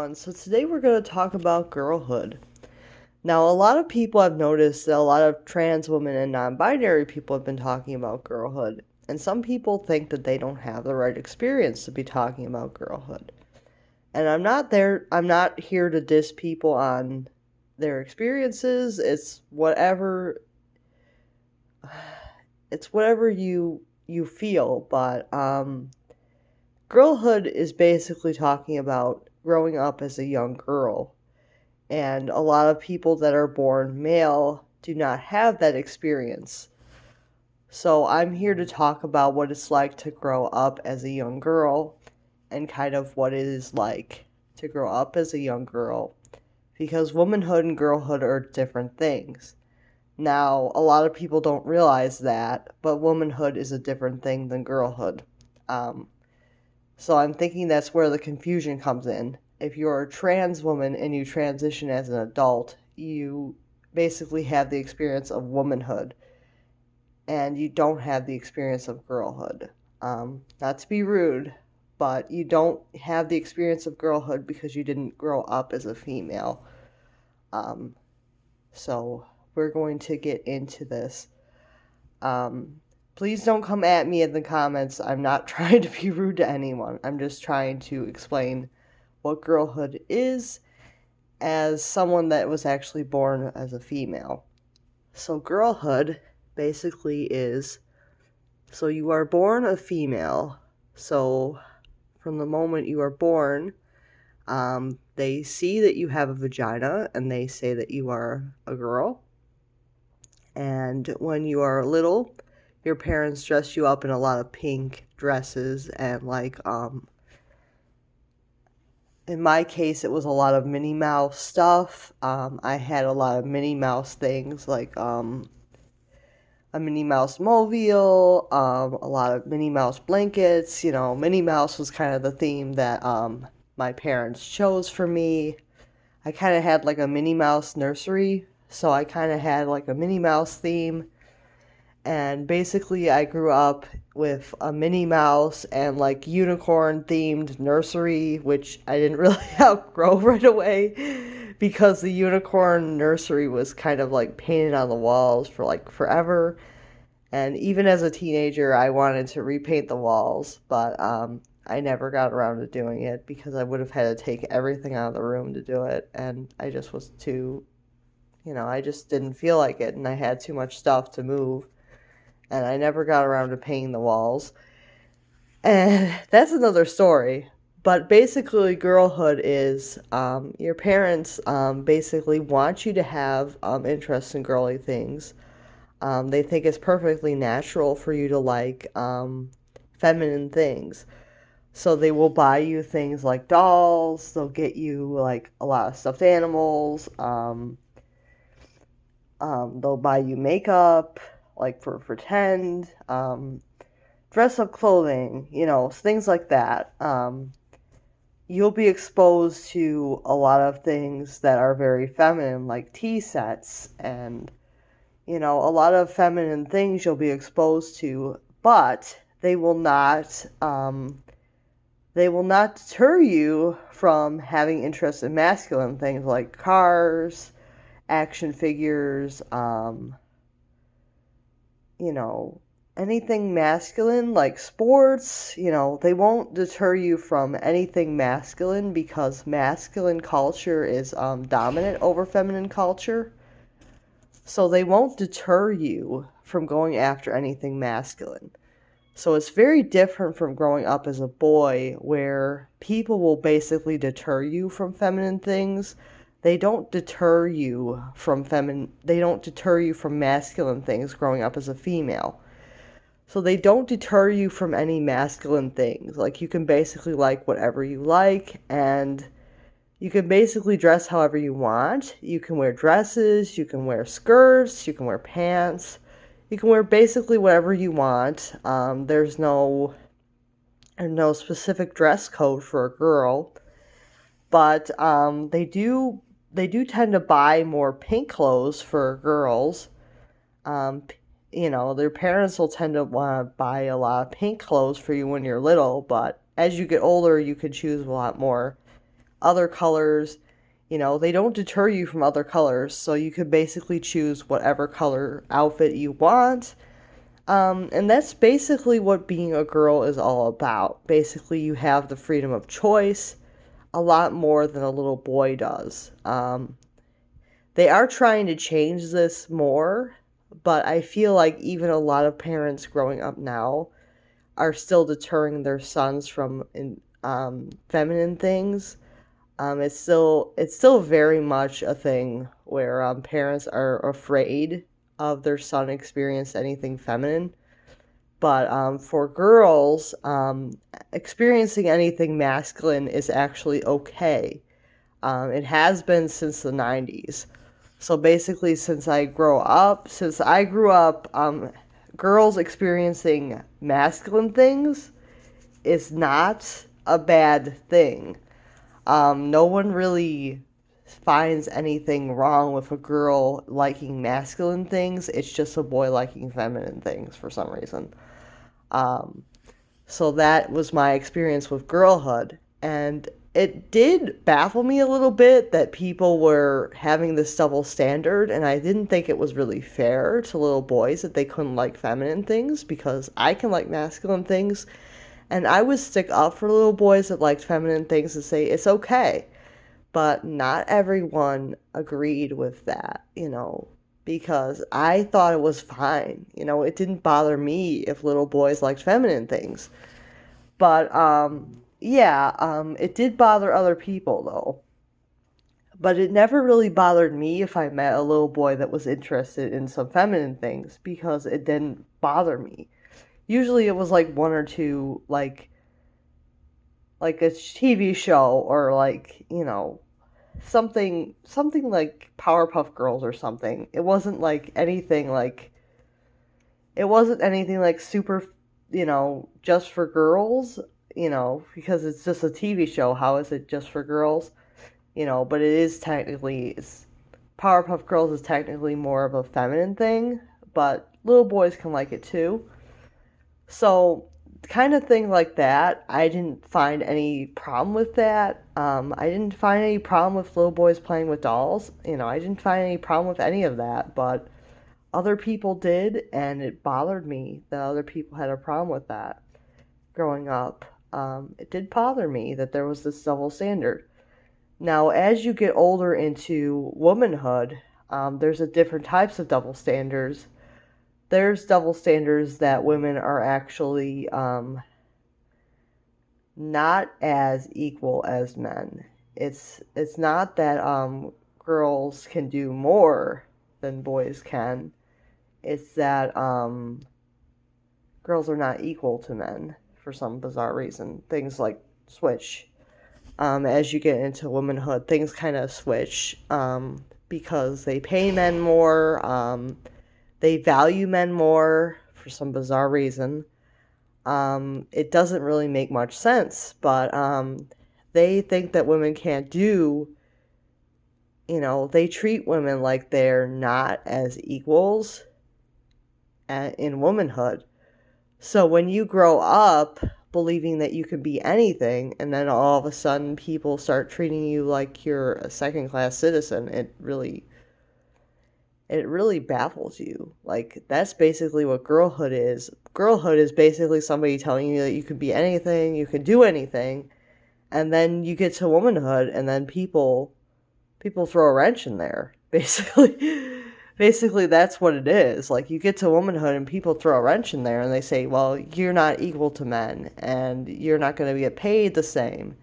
everyone. So today we're going to talk about girlhood. Now, a lot of people have noticed that a lot of trans women and non-binary people have been talking about girlhood, and some people think that they don't have the right experience to be talking about girlhood. And I'm not here to diss people on their experiences. It's whatever you feel, but girlhood is basically talking about growing up as a young girl. And a lot of people that are born male do not have that experience. So I'm here to talk about what it's like to grow up as a young girl and kind of what it is like to grow up as a young girl. Because womanhood and girlhood are different things. Now, a lot of people don't realize that, but womanhood is a different thing than girlhood. Um, So I'm thinking that's where the confusion comes in. If you're a trans woman and you transition as an adult, you basically have the experience of womanhood and you don't have the experience of girlhood. Not to be rude, but you don't have the experience of girlhood because you didn't grow up as a female. Um, so we're going to get into this. Um, Please don't come at me in the comments. I'm not trying to be rude to anyone. I'm just trying to explain what girlhood is as someone that was actually born as a female. So, girlhood basically is so you are born a female. So, from the moment you are born, they see that you have a vagina and they say that you are a girl. And when you are little, your parents dress you up in a lot of pink dresses and in my case it was a lot of Minnie Mouse stuff. I had a lot of Minnie Mouse things like a Minnie Mouse mobile, a lot of Minnie Mouse blankets. Minnie Mouse was kind of the theme that my parents chose for me. I kind of had like a Minnie Mouse nursery, so I kind of had like a Minnie Mouse theme. And basically, I grew up with a Minnie Mouse and like unicorn themed nursery, which I didn't really outgrow right away because the unicorn nursery was kind of like painted on the walls for like forever. And even as a teenager, I wanted to repaint the walls, but I never got around to doing it because I would have had to take everything out of the room to do it. And I just was I just didn't feel like it, and I had too much stuff to move and I never got around to painting the walls. And that's another story. But basically, girlhood is your parents basically want you to have interest in girly things. They think it's perfectly natural for you to like feminine things. So they will buy you things like dolls, they'll get you like a lot of stuffed animals, they'll buy you makeup, like for pretend, dress up clothing, things like that. You'll be exposed to a lot of things that are very feminine, like tea sets and, a lot of feminine things you'll be exposed to, but they will not deter you from having interest in masculine things like cars, action figures, anything masculine like sports. They won't deter you from anything masculine because masculine culture is dominant over feminine culture. So they won't deter you from going after anything masculine. So it's very different from growing up as a boy where people will basically deter you from feminine things. They don't deter you from masculine things growing up as a female. So they don't deter you from any masculine things. Like, you can basically like whatever you like, and you can basically dress however you want. You can wear dresses, you can wear skirts, you can wear pants. You can wear basically whatever you want. There's no specific dress code for a girl, but they do tend to buy more pink clothes for girls. Their parents will tend to want to buy a lot of pink clothes for you when you're little, but as you get older, you can choose a lot more other colors. They don't deter you from other colors, so you could basically choose whatever color outfit you want. And that's basically what being a girl is all about. Basically, you have the freedom of choice a lot more than a little boy does. They are trying to change this more, but I feel like even a lot of parents growing up now are still deterring their sons from feminine things. It's still very much a thing where parents are afraid of their son experience anything feminine. But for girls, experiencing anything masculine is actually okay. It has been since the 90s. So basically, since I grew up, girls experiencing masculine things is not a bad thing. No one really finds anything wrong with a girl liking masculine things. It's just a boy liking feminine things for some reason. Um, so that was my experience with Girlhood. And it did baffle me a little bit that people were having this double standard, and I didn't think it was really fair to little boys that they couldn't like feminine things because I can like masculine things. And I would stick up for little boys that liked feminine things and say it's okay. But not everyone agreed with that, because I thought it was fine. It didn't bother me if little boys liked feminine things. But yeah, it did bother other people though. But it never really bothered me if I met a little boy that was interested in some feminine things because it didn't bother me. Usually it was like one or two like a TV show or something like Powerpuff Girls or something. It wasn't anything like super, just for girls, because it's just a TV show. How is it just for girls? But Powerpuff Girls is technically more of a feminine thing, but little boys can like it too. So, kind of thing like that, I didn't find any problem with that. I didn't find any problem with little boys playing with dolls. I didn't find any problem with any of that, but other people did, and it bothered me that other people had a problem with that growing up. It did bother me that there was this double standard. Now, as you get older into womanhood, there's a different types of double standards. There's double standards that women are actually not as equal as men. It's not that girls can do more than boys can. It's that girls are not equal to men for some bizarre reason. Things like switch. As you get into womanhood, things kind of switch because they pay men more. They value men more for some bizarre reason. It doesn't really make much sense, but they think that women can't they treat women like they're not as equals in womanhood. So when you grow up believing that you can be anything, and then all of a sudden people start treating you like you're a second-class citizen, it really baffles you. Like, that's basically what girlhood is. Girlhood is basically somebody telling you that you can be anything, you can do anything, and then you get to womanhood, and then people throw a wrench in there. Basically, that's what it is. Like, you get to womanhood, and people throw a wrench in there, and they say, well, you're not equal to men, and you're not going to get paid the same,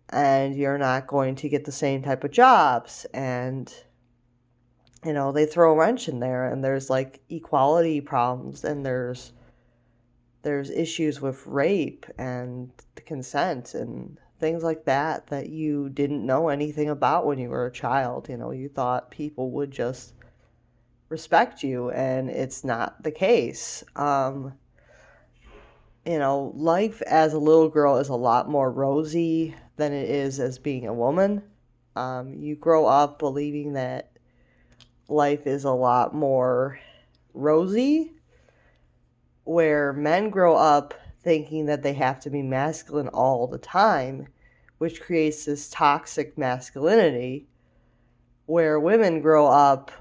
and you're not going to get the same type of jobs, and they throw a wrench in there, and there's like equality problems, and there's issues with rape and consent and things like that you didn't know anything about when you were a child. You thought people would just respect you, and it's not the case. Life as a little girl is a lot more rosy than it is as being a woman. You grow up believing that life is a lot more rosy, where men grow up thinking that they have to be masculine all the time, which creates this toxic masculinity where women grow up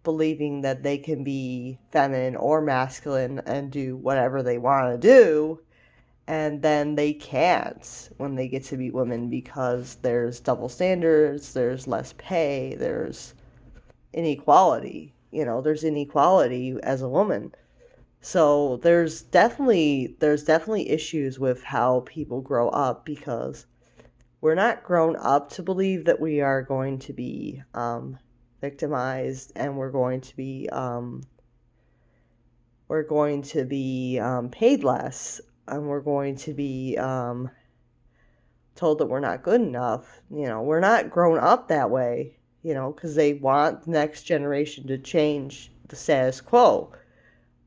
believing that they can be feminine or masculine and do whatever they want to do, and then they can't when they get to be women because there's double standards, there's less pay, there's inequality. There's inequality as a woman. So there's definitely issues with how people grow up because we're not grown up to believe that we are going to be victimized, and we're going to be paid less, and we're going to be told that we're not good enough. We're not grown up that way. Because they want the next generation to change the status quo,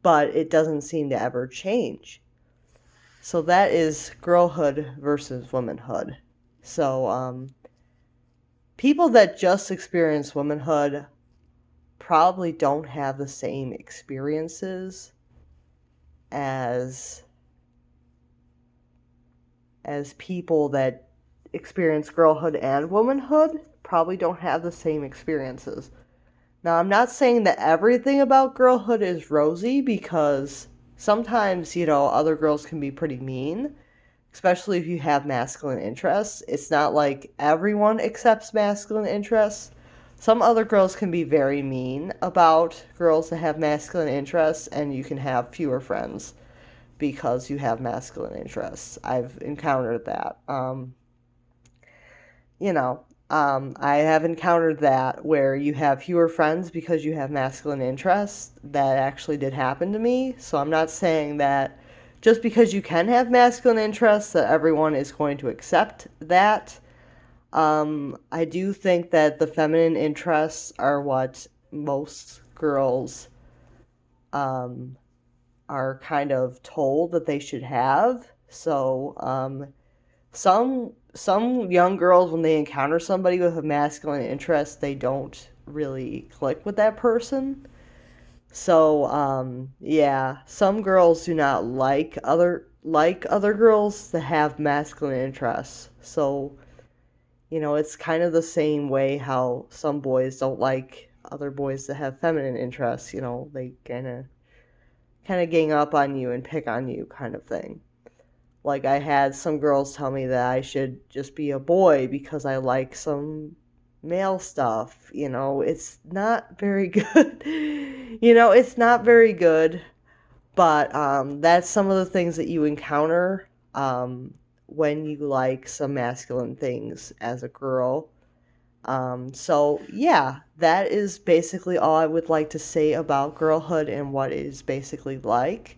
but it doesn't seem to ever change. So that is girlhood versus womanhood. So people that just experience womanhood probably don't have the same experiences as people that experience girlhood and womanhood. Probably don't have the same experiences. Now, I'm not saying that everything about girlhood is rosy, because sometimes, other girls can be pretty mean, especially if you have masculine interests. It's not like everyone accepts masculine interests. Some other girls can be very mean about girls that have masculine interests, and you can have fewer friends because you have masculine interests. I've encountered that. I have encountered that where you have fewer friends because you have masculine interests. That actually did happen to me. So I'm not saying that just because you can have masculine interests that everyone is going to accept that. I do think that the feminine interests are what most girls are kind of told that they should have. So some young girls, when they encounter somebody with a masculine interest, they don't really click with that person. So yeah, some girls do not like other girls that have masculine interests. So it's kind of the same way how some boys don't like other boys that have feminine interests. They kind of gang up on you and pick on you, kind of thing. Like, I had some girls tell me that I should just be a boy because I like some male stuff. It's not very good. It's not very good. But that's some of the things that you encounter when you like some masculine things as a girl. So, yeah, that is basically all I would like to say about girlhood and what it is basically like.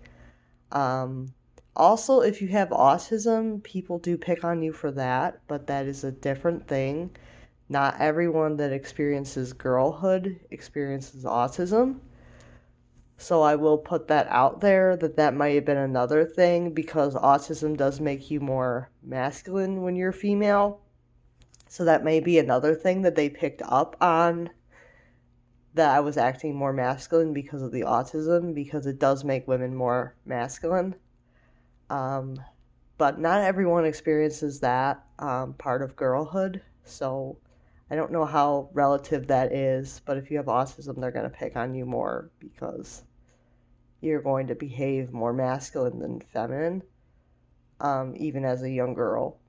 Also, if you have autism, people do pick on you for that, but that is a different thing. Not everyone that experiences girlhood experiences autism. So I will put that out there, that might have been another thing, because autism does make you more masculine when you're female. So that may be another thing that they picked up on, that I was acting more masculine because of the autism, because it does make women more masculine. But not everyone experiences that part of girlhood, so I don't know how relative that is, but if you have autism, they're going to pick on you more because you're going to behave more masculine than feminine, even as a young girl.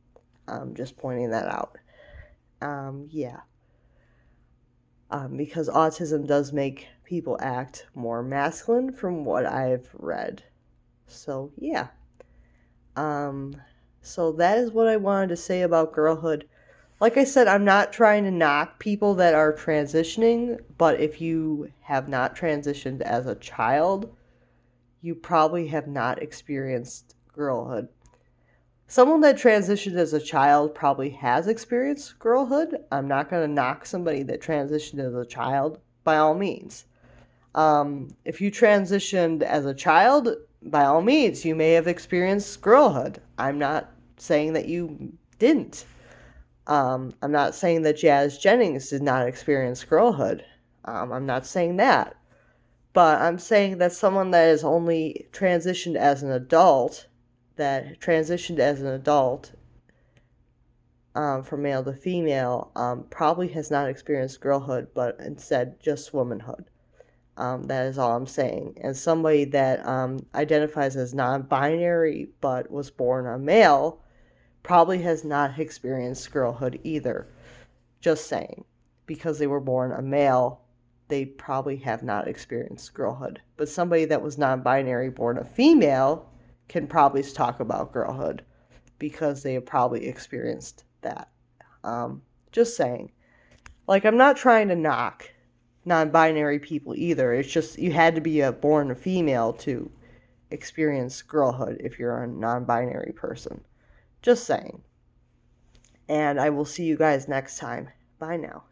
Just pointing that out. Yeah. Because autism does make people act more masculine from what I've read. So, yeah. So that is what I wanted to say about girlhood. Like I said, I'm not trying to knock people that are transitioning, but if you have not transitioned as a child, you probably have not experienced girlhood. Someone that transitioned as a child probably has experienced girlhood. I'm not going to knock somebody that transitioned as a child, by all means. If you transitioned as a child, by all means, you may have experienced girlhood. I'm not saying that you didn't. I'm not saying that Jazz Jennings did not experience girlhood. I'm not saying that. But I'm saying that someone that has only transitioned as an adult, from male to female, probably has not experienced girlhood, but instead just womanhood. That is all I'm saying. And somebody that identifies as non binary but was born a male probably has not experienced girlhood either. Just saying. Because they were born a male, they probably have not experienced girlhood. But somebody that was non binary, born a female, can probably talk about girlhood because they have probably experienced that. Just saying. Like, I'm not trying to knock non-binary people either. It's just you had to be born a female to experience girlhood if you're a non-binary person. Just saying. And I will see you guys next time. Bye now.